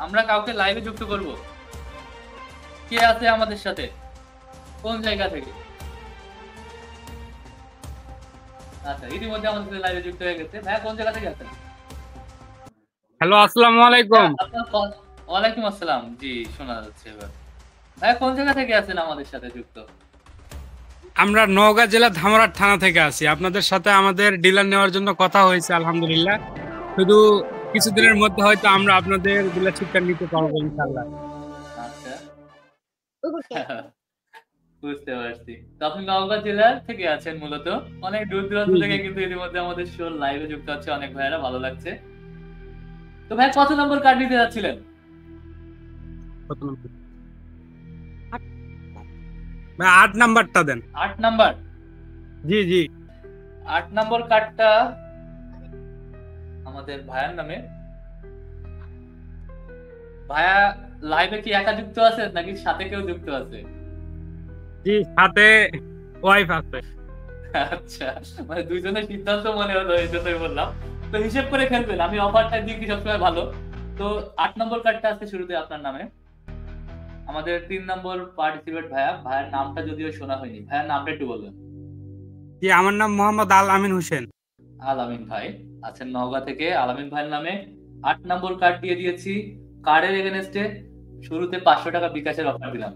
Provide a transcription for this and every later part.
আমরা কাউকে লাইভে যুক্ত করব। কে আছে আমাদের সাথে, কোন জায়গা থেকে? আচ্ছা, ইতিমধ্যে আমাদের সাথে লাইভে যুক্ত হয়ে গেছে। ভাইয়া কোন জায়গা থেকে আছেন? হ্যালো, আসসালামু আলাইকুম। ওয়ালাইকুম আসসালাম। জি, শোনা যাচ্ছে এবার। ভাইয়া কোন জায়গা থেকে আছেন আমাদের সাথে যুক্ত? আমরা নওগাঁ জেলা ধামরাট থানা থেকে আছি। আপনাদের সাথে আমাদের ডিলার নেওয়ার জন্য কথা হয়েছে, আলহামদুলিল্লাহ। শুধু কিছুদিনের মধ্যে হয়তো আমরা আপনাদের ডিলারশিপটা নিতে পারবো ইনশাআল্লাহ। আচ্ছা, বুঝতে পারছি। তো আপনি নওগাঁ জেলার থেকে আছেন মূলত। অনেক দূর দূরান্ত জি, জি। থেকে কিন্তু ইতিমধ্যে আমাদের শো লাইভে যুক্ত হচ্ছে অনেক ভাইয়েরা, ভালো লাগছে। তো ভাই কত নম্বর কার্ড নিতে যাচ্ছিলেন? কত নম্বর? ভাই 8 নাম্বারটা দেন। 8 নাম্বার। জি, জি। 8 নম্বর কার্ডটা আমাদের ভাইয়ার নামে। ভাইয়া লাইভে কি একা যুক্ত আছে নাকি সাথে কেউ যুক্ত আছে? জি, সাথে ওয়াইফ আছে। আচ্ছা, মানে দুইজনের সিদ্ধান্ত মনে হলো, এই জন্যই বললাম। তো হিসেব করে খেলবেন, আমি অফারটা দিই কি সবসময় ভালো। তো 8 নম্বর কার্ডটা আছে শুরুতে আপনার নামে। আমাদের 3 নম্বর পার্টিসিপেট ভাইয়া, ভাইয়ের নামটা যদিও শোনা হয়নি, ভাইয়ের নামটা একটু বলবেন। জি, আমার নাম মোহাম্মদ আল আমিন হোসেন। আলামিন ভাই আছেন নওগাঁ থেকে। আলামিন ভাইয়ের নামে 8 নম্বর কার্ড দিয়ে দিয়েছি। কার্ডের এগেনস্টে শুরুতে 500 টাকা বিকাশের অফার দিলাম।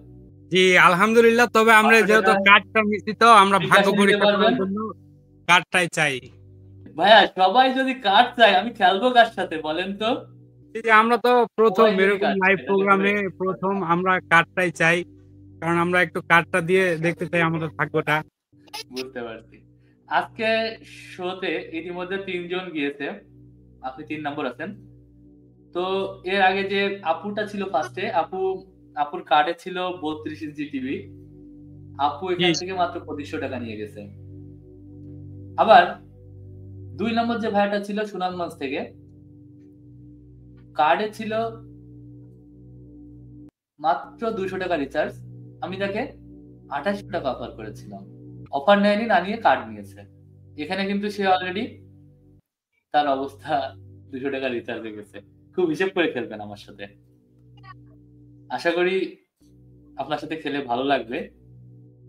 জি, আলহামদুলিল্লাহ। তবে আমরা 500 যেহেতু টাকা কার্ডটা নিচ্ছি, তো আমরা ভাগ্য বিকাশে নিতে পরীক্ষা পারবেন। করার জন্য কার্ডটাই চাই। ভাইয়া সবাই যদি কার্ড চাই, আমি খেলবো কার সাথে বলেন তো? এই যে আমরা তো প্রথম সবাই যদি এরকম কার্ড চায় লাইভ তাহলে হবে? প্রোগ্রামে প্রথম আমরা কার্ডটাই চাই, কারণ আমরা একটু কার্ডটা দিয়ে দেখতে চাই আমাদের ভাগ্যটা। বুঝতে পারছি। আজকে শোতে ইতিমধ্যে 3 জন গিয়েছে, আপনি 3 নম্বর আছেন। তো এর আগে যে আপুটা ছিল ফার্স্টে, আপুর কার্ডে ছিল 32 ইঞ্চি টিভি। আপু জি, এখান থেকে মাত্র 2500 টাকা নিয়ে গেছে। আবার 2 নম্বর যে ভাইয়াটা ছিল সুনামগঞ্জ থেকে, কার্ডে ছিল মাত্র 200 টাকা রিচার্জ। আমি তাকে 2800 টাকা অফার করেছিলাম। অফার নেয়নি, না নিয়ে কার্ড নিয়েছে। এখানে কিন্তু সে অলরেডি তার অবস্থা 200 টাকা রিচার্জ হয়ে গেছে। খুব হিসেব করে খেলবেন আমার সাথে। আশা করি আপনার সাথে খেলে ভালো লাগবে,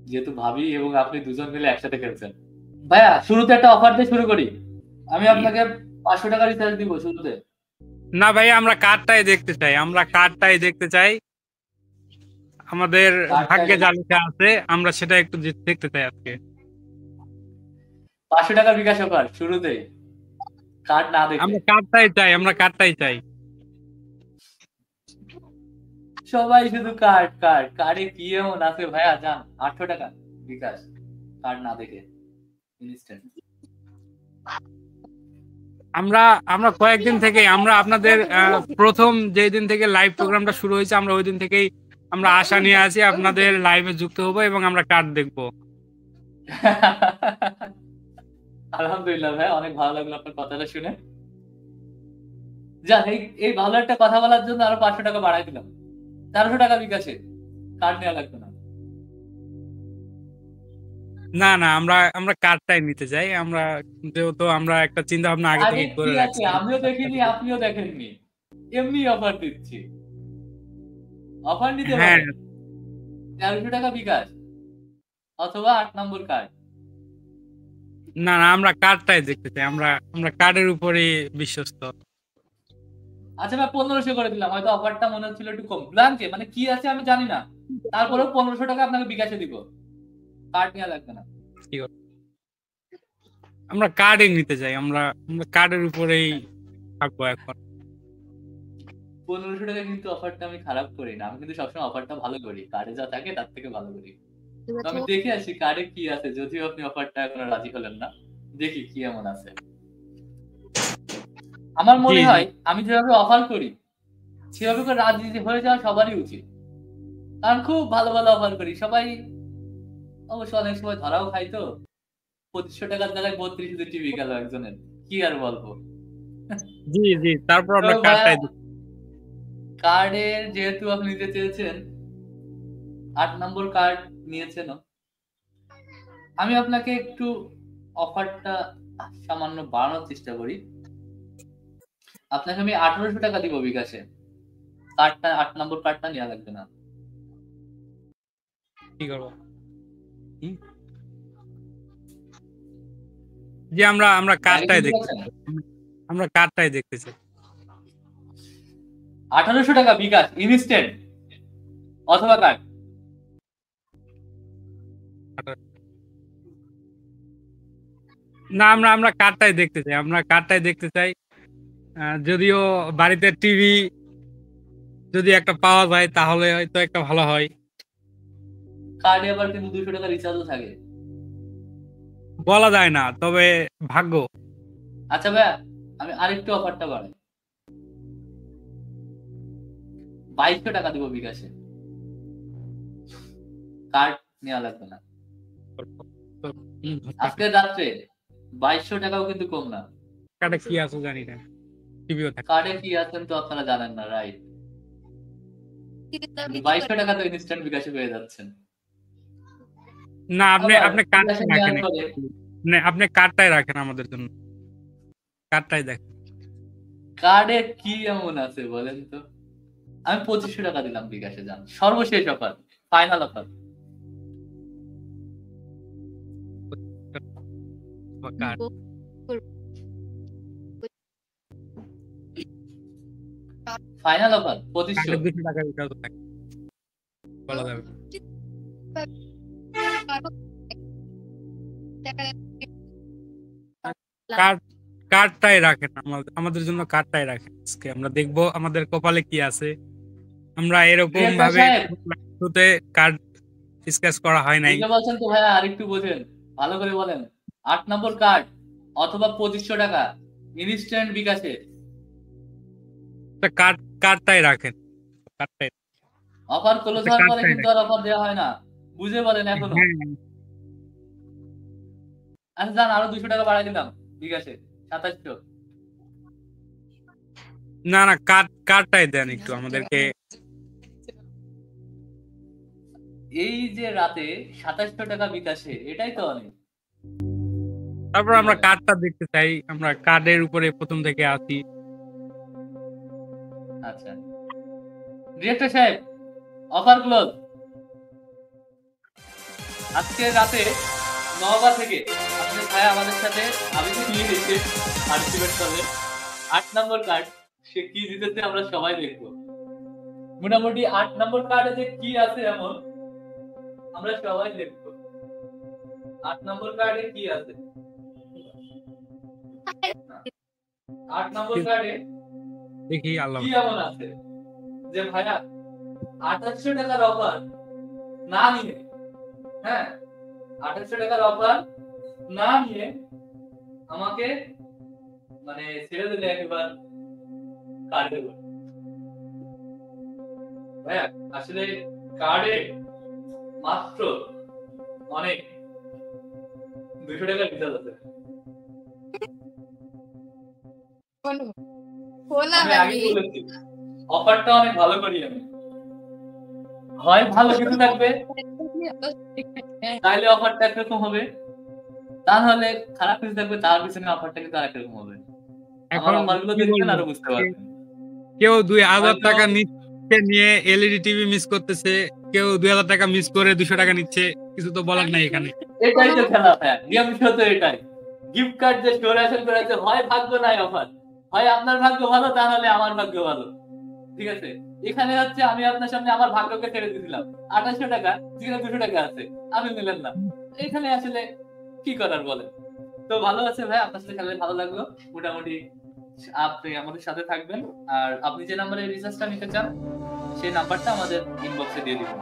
যেহেতু ভাবি এবং আপনি দুজন মিলে একসাথে খেলছেন। ভাইয়া শুরুতে একটা অফার দিয়ে শুরু করি। আমি আপনাকে 500 টাকা রিচার্জ দিব শুরুতে। না ভাই, আমরা কার্ডটাই দেখতে চাই, আমরা কার্ডটাই দেখতে চাই। আমাদের কার্ডটা ভাগ্যে যা লেখা আছে আমরা সেটা একটু দেখতে চাই আজকে। 500 টাকা বিকাশ অফার শুরুতেই, কার্ড না দেখে। আমরা কার্ডটাই চাই, আমরা কার্ডটাই চাই। সবাই শুধু কার্ড কার্ড, কার্ডে কি এমন আছে ভাইয়া? যান 800 টাকা বিকাশ, কার্ড না দেখে ইনস্ট্যান্ট। আমরা আমরা কয়েকদিন থেকে আমরা আপনাদের প্রথম যেই দিন থেকে লাইভ প্রোগ্রামটা শুরু হয়েছে, আমরা ওই দিন থেকেই আমরা আশা নিয়ে আছি আপনাদের লাইভে যুক্ত হব এবং আমরা কার্ড দেখব। আলহামদুলিল্লাহ ভাই, অনেক ভালো লাগলো আপনার কথাটা শুনে। যান, এই এই ভালো একটা কথা বলার জন্য আরো 500 টাকা বাড়াই দিলাম। 1300 টাকা বিকাশে, কার্ড নেওয়া লাগবে না। না, না, আমরা আমরা কার্ডটাই নিতে চাই। আমরা যেহেতু আমরা একটা চিন্তা ভাবনা আগে আরে থেকে করে ঠিক আছে, রাখছি। আমিও দেখিনি আপনিও দেখেননি, এমনি অফার দিচ্ছি। অফার নিতে হ্যাঁ। পারেন। 1300 টাকা বিকাশ অথবা 8 নম্বর কার্ড। না, না, আমরা কার্ডটাই দেখতে চাই। আমরা আমরা কার্ডের উপরেই বিশ্বস্ত। আচ্ছা ভাই, 1500 করে দিলাম। হয়তো অফারটা মনে হচ্ছিল একটু কম, ব্ল্যাঙ্কে মানে কি আছে আমি জানি না, তারপরেও 1500 টাকা আপনাকে বিকাশে দিব। কার্ড নেওয়া লাগবে না। কি বল? আমরা কার্ডই নিতে চাই। আমরা আমরা কার্ডের উপরেই থাকবো এখন। 1500 টাকা কিন্তু অফারটা আমি খারাপ করি না, আমি কিন্তু সবসময় অফারটা ভালো করি, কার্ডে যা থাকে তার থেকে ভালো করি। তো আমি দেখে আসি কার্ডে কি আছে, যদিও আপনি অফারটা এখনো রাজি হলেন না। দেখি কি এমন আছে। আমার জি, মনে জি। হয় আমি যেভাবে অফার করি সেভাবে করে রাজি হয়ে যাওয়া সবারই উচিত। কারণ খুব ভালো ভালো অফার করি, সবাই অবশ্য অনেক সময় ধরাও খাই। তো 2500 টাকার জায়গায় 32 টিভি গেল একজনের, কি আর বলবো। জি, জি। তারপর তো আমরা ভাইয়া, কার্ডটাই কার্ডের যেহেতু আপনি নিতে চেয়েছেন, 8 নম্বর কার্ড নিয়েছেন, আমি আপনাকে একটু অফারটা সামান্য বাড়ানোর চেষ্টা করি। আপনাকে আমি 1800 টাকা দিব বিকাশে। কার্ডটা 8 নম্বর কার্ডটা নেওয়া লাগবে না। কি করবো? যে আমরা আমরা কার্ডটাই দেখতে চাই। আমরা কার্ডটাই দেখতে চাই। 1800 টাকা বিকাশ ইনস্ট্যান্ট অথবা কার্ড। না, আমরা আমরা কার্ডটাই দেখতে চাই। আমরা কার্ডটাই দেখতে চাই। যদিও বাড়িতে টিভি যদি একটা পাওয়া যায় তাহলে হয়তো একটা ভালো হয়। কার্ডে আবার কিন্তু 200 টাকা রিচার্জও থাকে। বলা যায় না, তবে ভাগ্য। আচ্ছা ভাইয়া, আমি আরেকটু অফারটা বাড়াই, 2200 টাকা দিব বিকাশে, কার্ড নেওয়া লাগবে না। আজকে রাত্রে 2200 টাকাও কিন্তু কম না। কার্ডে কি আছে জানি না, টিভিও থাকে। কার্ডে কি আছেন তো আপনারা জানেন না, রাইট? 2200 টাকা তো ইনস্ট্যান্ট বিকাশে পেয়ে যাচ্ছেন। না, আপনি আবার আপনি কার্ডটা বিকাশে রাখেন, নেওয়ার পরে না আপনি কার্ডটাই রাখেন আমাদের জন্য, কার্ডটাই দেখেন। কার্ডে কি এমন আছে বলেন তো? আমি 2500 টাকা দিলাম বিকাশে, যান, সর্বশেষ offer, final offer. Card final offer 2500। 200 টাকা রিচার্জ থাকে, বলা যাবে। কার্ডটাই রাখেন আমাদের জন্য, কার্ডটাই রাখেন। আজকে আমরা দেখবো আমাদের কপালে কি আছে। আমরা এরকম ভাবে কার্ড স্কেচ করা হয় নাই। বলছেন তো ভাইয়া, আরেকটু বোঝেন, ভালো করে বলেন। 8 নম্বর কার্ড অথবা 2500 টাকা ইনস্ট্যান্ট বিকাশে। কার্ডটাই রাখেন, কার্ডটাই। অফার ক্লোজ হওয়ার পরে কিন্তু আর অফার দেওয়া হয় না, বুঝে বলেন এখনো। আচ্ছা যান, আরো 200 টাকা বাড়াই দিলাম বিকাশে, 2700। না না, কার্ডটাই দেন একটু আমাদেরকে। এই যে রাতে 2700 টাকা বিকাশে, এটাই তো অনেক। তারপর আমরা কার্ডটা দেখতে চাই, আমরা কার্ডের উপরে প্রথম থেকে আছি। আচ্ছা ডিরেক্টর সাহেব, অফার ক্লোজ। আজকে রাতে 9টা থেকে আপনাদের ভাই আমাদের সাথে আবেদন নিয়ে গেছে, পার্টিসিপেট করবে। 8 নম্বর কার্ড, সে কি জিতেছে আমরা সবাই দেখবো। মোটামুটি 8 নম্বর কার্ডে যে কি আছে এমন আমরা সবাই দেখবো। 8 নম্বর কার্ডে কি আছে, 8 নম্বর কার্ডে দেখি আল্লাহ কি এমন আছে যে ভাইয়া 2800 টাকার অফার না নিয়ে, হ্যাঁ 2800 টাকার অফার না নিয়ে আমাকে মানে ছেড়ে দিলে একবার কার্ডে। ভাইয়া আসলে কার্ডে মাত্র অনেক 200 টাকা রিচার্জ আছে। অফারটা অনেক ভালো করি আমি, হয় ভালো কিছু থাকবে তাহলে অফারটা একরকম হবে, তাহলে খারাপ কিছু থাকবে তার পিছনে অফারটা কিন্তু আরেকরকম হবে। আমার অফারগুলো দেখবেন আরো বুঝতে পারবেন। কেউ 2000 টাকা নিয়ে এলইডি টিভি মিস করতেছে, কেউ 2000 টাকা মিস করে 200 টাকা নিচ্ছে, কিছু তো বলার নাই এখানে। এটাই তো খেলা ভাই, নিয়ম তো এটাই। গিফট কার্ড যে ডোনেশন করেছে, হয় ভাগ্য নাই অফার, হয় আপনার ভাগ্য ভালো তাহলে আমার ভাগ্য ভালো, ঠিক আছে? এখানে হচ্ছে আমি আপনার সামনে আমার ভাগ্যকে ছেড়ে দিয়েছিলাম 2800 টাকা, যেখানে 200 টাকা আছে, আপনি নিলেন না। এখানে আসলে কি করার বলেন? তো ভালো আছে ভাই, আপনার সাথে খেলে ভালো লাগলো। মোটামুটি আপনি আমাদের সাথে থাকবেন, আর আপনি যে নাম্বারে রিচার্জটা নিতে চান সেই নাম্বারটা আমাদের ইনবক্সে দিয়ে দিবেন।